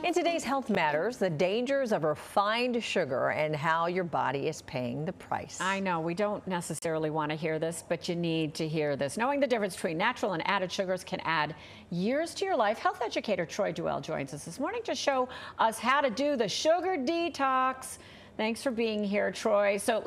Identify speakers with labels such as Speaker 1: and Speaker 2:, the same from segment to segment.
Speaker 1: In today's Health Matters, the dangers of refined sugar and how your body is paying the price.
Speaker 2: I know we don't necessarily want to hear this, but you need to hear this. Knowing the difference between natural and added sugars can add years to your life. Health educator Troy Duell joins us this morning to show us how to do the sugar detox. Thanks for being here, Troy. So,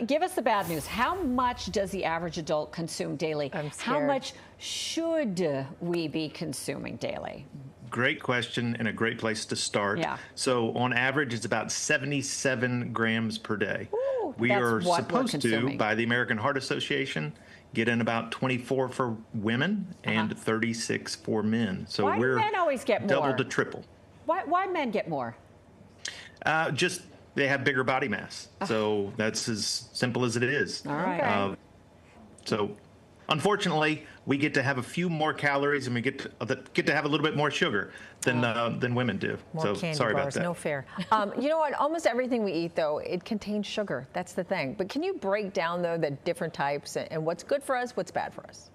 Speaker 2: give us the bad news. How much does the average adult consume daily?
Speaker 1: I'm scared.
Speaker 2: How much should we be consuming daily?
Speaker 3: Great question and a great place to start.
Speaker 2: Yeah.
Speaker 3: So on average, it's about 77 grams per day.
Speaker 2: Ooh,
Speaker 3: we
Speaker 2: that's
Speaker 3: are
Speaker 2: what we're
Speaker 3: supposed to,
Speaker 2: consuming.
Speaker 3: by the American Heart Association, get in about 24 for women and 36 for men. So
Speaker 2: Why do
Speaker 3: we're
Speaker 2: men always get more?
Speaker 3: double to triple.
Speaker 2: Why men get more?
Speaker 3: Just they have bigger body mass. So that's as simple as it is.
Speaker 2: All right.
Speaker 1: Okay.
Speaker 3: So unfortunately, we get to have a few more calories and we get to have a little bit more sugar than women do.
Speaker 1: More
Speaker 3: So
Speaker 1: candy
Speaker 3: sorry
Speaker 1: bars,
Speaker 3: about that.
Speaker 1: no fair. You know what? Almost everything we eat, though, it contains sugar. That's the thing. But can you break down, though, the different types and what's good for us, what's bad for us?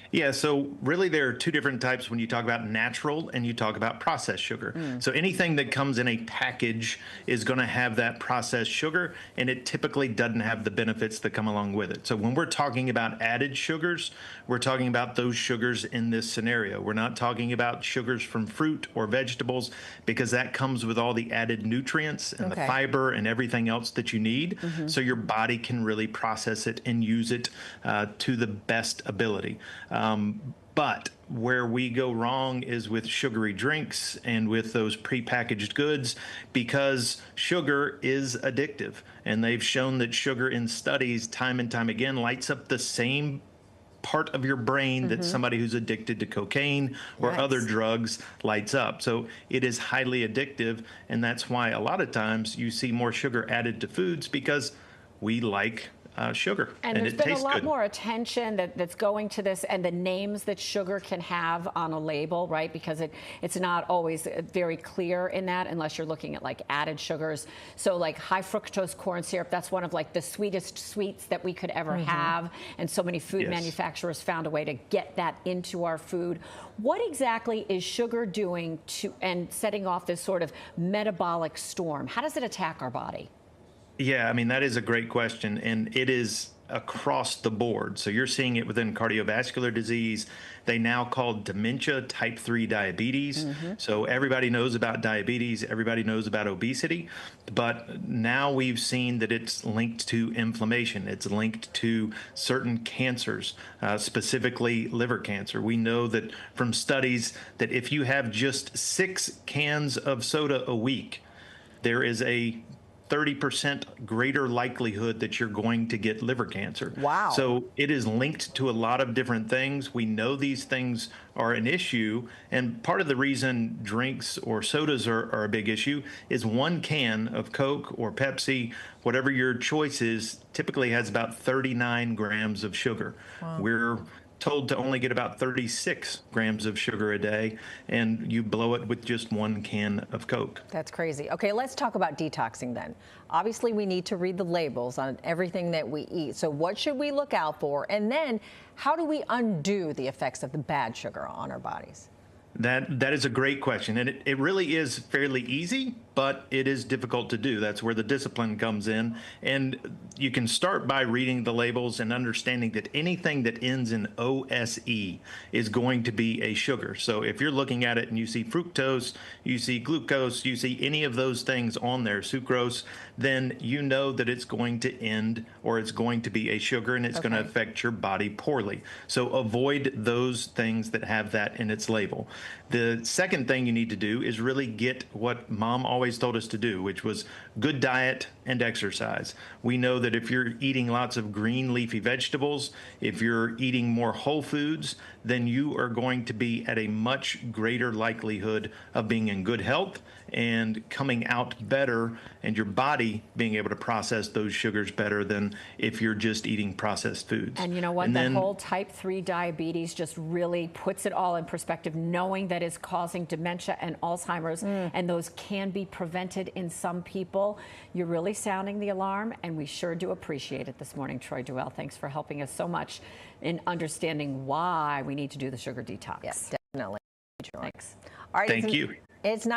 Speaker 3: Yeah, so really there are two different types when you talk about natural and you talk about processed sugar. So anything that comes in a package is going to have that processed sugar, and it typically doesn't have the benefits that come along with it. So when we're talking about added sugars, we're talking about those sugars in this scenario. We're not talking about sugars from fruit or vegetables because that comes with all the added nutrients and the fiber and everything else that you need, so your body can really process it and use it to the best ability. But where we go wrong is with sugary drinks and with those prepackaged goods, because sugar is addictive. And they've shown that sugar in studies time and time again lights up the same part of your brain that somebody who's addicted to cocaine or other drugs lights up. So it is highly addictive. And that's why a lot of times you see more sugar added to foods, because we like sugar,
Speaker 2: and there's
Speaker 3: it
Speaker 2: been
Speaker 3: tastes
Speaker 2: a lot
Speaker 3: good.
Speaker 2: more attention that's going to this and the names that sugar can have on a label, right? Because it's not always very clear in that unless you're looking at like added sugars. So like high fructose corn syrup, that's one of like the sweetest sweets that we could ever have. And so many food manufacturers found a way to get that into our food. What exactly is sugar doing to and setting off this sort of metabolic storm? How does it attack our body?
Speaker 3: Yeah, I mean, that is a great question, and it is across the board. So you're seeing it within cardiovascular disease. They now call dementia type 3 diabetes. So everybody knows about diabetes, everybody knows about obesity, but now we've seen that it's linked to inflammation. It's linked to certain cancers, specifically liver cancer. We know that from studies that if you have just 6 cans of soda a week, there is a 30% greater likelihood that you're going to get liver cancer.
Speaker 1: Wow.
Speaker 3: So it is linked to a lot of different things. We know these things are an issue. And part of the reason drinks or sodas are a big issue is 1 can of Coke or Pepsi, whatever your choice is, typically has about 39 grams of sugar. Wow. We're told to only get about 36 grams of sugar a day, and you blow it with just 1 can of Coke.
Speaker 1: That's crazy. Okay, let's talk about detoxing then. Obviously, we need to read the labels on everything that we eat. So what should we look out for? And then how do we undo the effects of the bad sugar on our bodies?
Speaker 3: That is a great question, and it really is fairly easy, but it is difficult to do. That's where the discipline comes in, and you can start by reading the labels and understanding that anything that ends in OSE is going to be a sugar. So if you're looking at it and you see fructose, you see glucose, you see any of those things on there, sucrose, then you know that it's going to end or it's going to be a sugar, and it's going to affect your body poorly. So avoid those things that have that in its label. The second thing you need to do is really get what Mom always told us to do, which was good diet and exercise. We know that if you're eating lots of green leafy vegetables, if you're eating more whole foods, then you are going to be at a much greater likelihood of being in good health and coming out better, and your body being able to process those sugars better than if you're just eating processed foods.
Speaker 2: And you know what? That whole type 3 diabetes just really puts it all in perspective, knowing that is causing dementia and Alzheimer's, and those can be prevented in some people. You're really sounding the alarm, and we sure do appreciate it this morning, Troy Duell. Thanks for helping us so much in understanding why we need to do the sugar detox.
Speaker 1: Yes, definitely.
Speaker 2: Thanks.
Speaker 1: All right,
Speaker 3: Thank you.
Speaker 1: It's not